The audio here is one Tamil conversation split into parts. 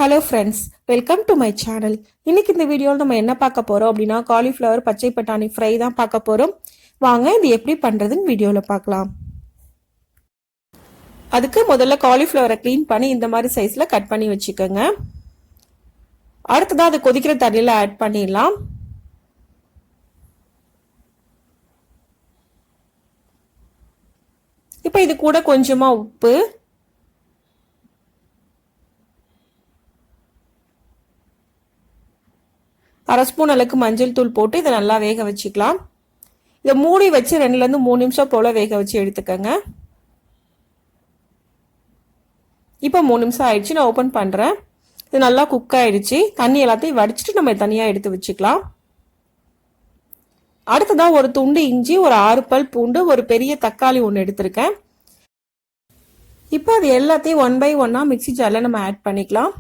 Hello friends, welcome to my channel. இன்னைக்கு இந்த வீடியோல நம்ம என்ன பார்க்க போறோம் அப்படினா cauliflower பச்சை பட்டாணி ஃப்ரை தான் பார்க்க போறோம். வாங்க இது எப்படி பண்றதுன்னு வீடியோல பார்க்கலாம். அதுக்கு முதல்ல cauliflower க்ளீன் பண்ணி இந்த மாதிரி சைஸ்ல கட் பண்ணி வச்சுக்கோங்க. அடுத்ததா அது கொதிக்கிற தண்ணியில ஆட் பண்ணிடலாம். இப்போ இது கூட கொஞ்சமா உப்பு, அரை ஸ்பூன் அளவுக்கு மஞ்சள் தூள் போட்டு இதை நல்லா வேக வச்சுக்கலாம். இதை மூடி வச்சு 2லேருந்து 3 நிமிஷம் போல வேக வச்சு எடுத்துக்கோங்க. இப்போ 3 நிமிஷம் ஆயிடுச்சு. நான் ஓப்பன் பண்ணுறேன். இது நல்லா குக் ஆயிடுச்சு. தண்ணி எல்லாத்தையும் வடிச்சிட்டு நம்ம தனியாக எடுத்து வச்சுக்கலாம். அடுத்ததான் ஒரு துண்டு இஞ்சி, ஒரு 6 பல் பூண்டு, ஒரு பெரிய தக்காளி ஒன்று எடுத்திருக்கேன். இப்போ அது எல்லாத்தையும் 1 by 1 மிக்சி ஜாரில் நம்ம ஆட் பண்ணிக்கலாம்.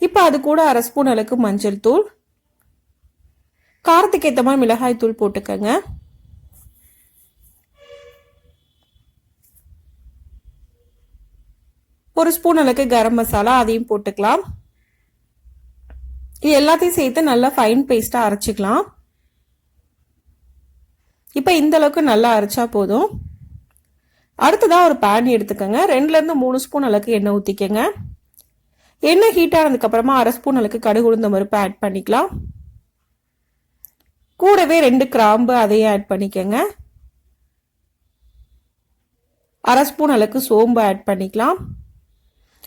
இப்போ அது கூட அரை ஸ்பூன் அளவுக்கு மஞ்சள் தூள், காரத்துக்கு ஏற்ற மாதிரி மிளகாய் தூள் போட்டுக்கோங்க. ஒரு ஸ்பூன் அளவுக்கு கரம் மசாலா அதையும் போட்டுக்கலாம். இது எல்லாத்தையும் சேர்த்து நல்லா ஃபைன் பேஸ்டா அரைச்சிக்கலாம். இப்போ இந்த அளவுக்கு நல்லா அரைச்சா போதும். அடுத்ததான் ஒரு பேன் எடுத்துக்கோங்க. 2லேருந்து 3 ஸ்பூன் அளவுக்கு எண்ணெய் ஊற்றிக்கங்க. எண்ணெய் ஹீட் ஆனதுக்கு அப்புறமா அரை ஸ்பூன் அளவுக்கு கடுகு உளுந்த பருப்பு ஆட் பண்ணிக்கலாம். கூடவே 2 கிராம்பு அதையும் ஆட் பண்ணிக்கங்க. அரை ஸ்பூன் அளவுக்கு சோம்பு ஆட் பண்ணிக்கலாம்.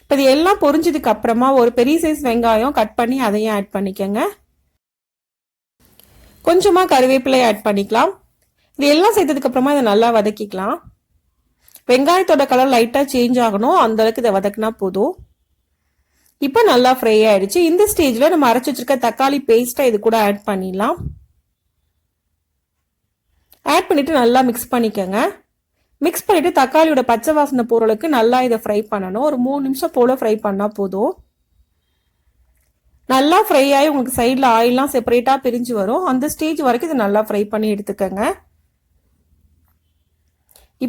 இப்போ இது எல்லாம் பொரிஞ்சதுக்கு அப்புறமா ஒரு பெரிய சைஸ் வெங்காயம் கட் பண்ணி அதையும் ஆட் பண்ணிக்கங்க. கொஞ்சமா கருவேப்பிலை ஆட் பண்ணிக்கலாம். இது எல்லாம் சேர்த்ததுக்கு அப்புறமா இதை நல்லா வதக்கிக்கலாம். வெங்காயத்தோட கலர் லைட்டா சேஞ்ச் ஆகணும், அந்த அளவுக்கு இதை வதக்கினா போதும். இப்போ நல்லா ஃப்ரை ஆயிடுச்சு. இந்த ஸ்டேஜ்ல நம்ம அரைச்சு வச்சிருக்க தக்காளி பேஸ்டை இது கூட ஆட் பண்ணிடலாம். ஆட் பண்ணிட்டு நல்லா மிக்ஸ் பண்ணிக்கோங்க. மிக்ஸ் பண்ணிட்டு தக்காளியோட பச்சை வாசனை போறதுக்கு நல்லா இதை ஃப்ரை பண்ணணும். ஒரு 3 நிமிஷம் போல ஃப்ரை பண்ணா போதும். நல்லா ஃப்ரை ஆகி உங்களுக்கு சைடில் ஆயிலாம் செப்பரேட்டா பிரிஞ்சு வரும். அந்த ஸ்டேஜ் வரைக்கும் இதை நல்லா ஃப்ரை பண்ணி எடுத்துக்கோங்க.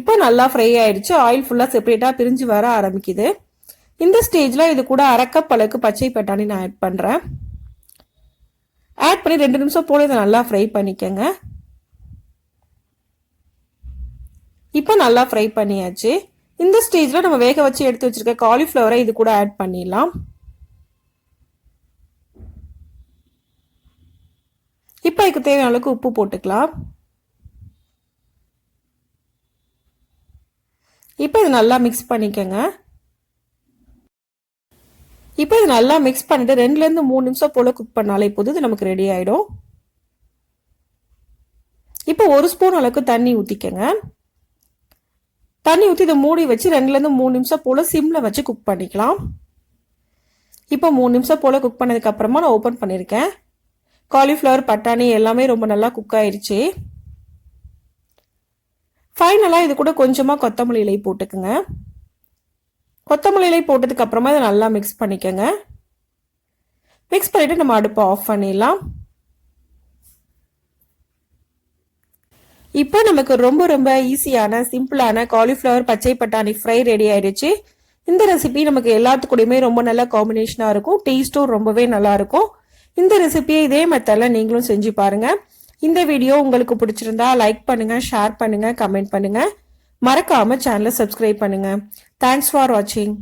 இப்போ நல்லா ஃப்ரை ஆயிடுச்சு. ஆயில் ஃபுல்லா செப்பரேட்டா பிரிஞ்சு வர ஆரம்பிக்குது. இந்த ஸ்டேஜ்ல இது கூட அரை கப் அளவுக்கு பச்சை பட்டாணி நான் ஆட் பண்றேன். ஆட் பண்ணி 2 நிமிஷம் போல இதை நல்லா ஃப்ரை பண்ணிக்கங்க. இப்போ நல்லா ஃப்ரை பண்ணியாச்சு. இந்த ஸ்டேஜ்ல நம்ம வேக வச்சு எடுத்து வச்சிருக்க காலிஃப்ளவரை இது கூட ஆட் பண்ணிடலாம். இப்போ இதுக்கு தேவையான அளவுக்கு உப்பு போட்டுக்கலாம். இப்போ இது நல்லா மிக்ஸ் பண்ணிக்கங்க. இப்போ இது நல்லா மிக்ஸ் பண்ணிட்டு 2லேருந்து 3 நிமிஷம் போல குக் பண்ணாலே போதும். இது நமக்கு ரெடி ஆயிடும். இப்போ 1 ஸ்பூன் அளவுக்கு தண்ணி ஊற்றிக்கங்க. தண்ணி ஊற்றி இதை மூடி வச்சு 2லேருந்து 3 நிமிஷம் போல சிம்ல வச்சு குக் பண்ணிக்கலாம். இப்போ 3 நிமிஷம் போல குக் பண்ணதுக்கு அப்புறமா நான் ஓப்பன் பண்ணியிருக்கேன். காலிஃப்ளவர் பட்டாணி எல்லாமே ரொம்ப நல்லா குக் ஆயிடுச்சு. ஃபைனலா இது கூட கொஞ்சமா கொத்தமல்லி இலை போட்டுக்குங்க. கொத்தமல்லி இலை போட்டதுக்கு அப்புறமா இதை நல்லா மிக்ஸ் பண்ணிக்கோங்க. மிக்ஸ் பண்ணிட்டு நம்ம அடுப்பை ஆஃப் பண்ணிடலாம். இப்போ நமக்கு ரொம்ப ரொம்ப ஈஸியான சிம்பிளான காலிஃப்ளவர் பச்சை பட்டாணி ஃப்ரை ரெடி ஆயிடுச்சு. இந்த ரெசிபி நமக்கு எல்லாத்துக்கூடயுமே ரொம்ப நல்ல காம்பினேஷனா இருக்கும். டேஸ்ட்டும் ரொம்பவே நல்லா இருக்கும். இந்த ரெசிபியை இதே மெத்தட்ல நீங்களும் செஞ்சு பாருங்க. இந்த வீடியோ உங்களுக்கு பிடிச்சிருந்தா லைக் பண்ணுங்க, ஷேர் பண்ணுங்க, கமெண்ட் பண்ணுங்க. மறக்காம சேனலை சப்ஸ்கிரைப் பண்ணுங்க. தேங்க்ஸ் ஃபார் வாட்சிங்.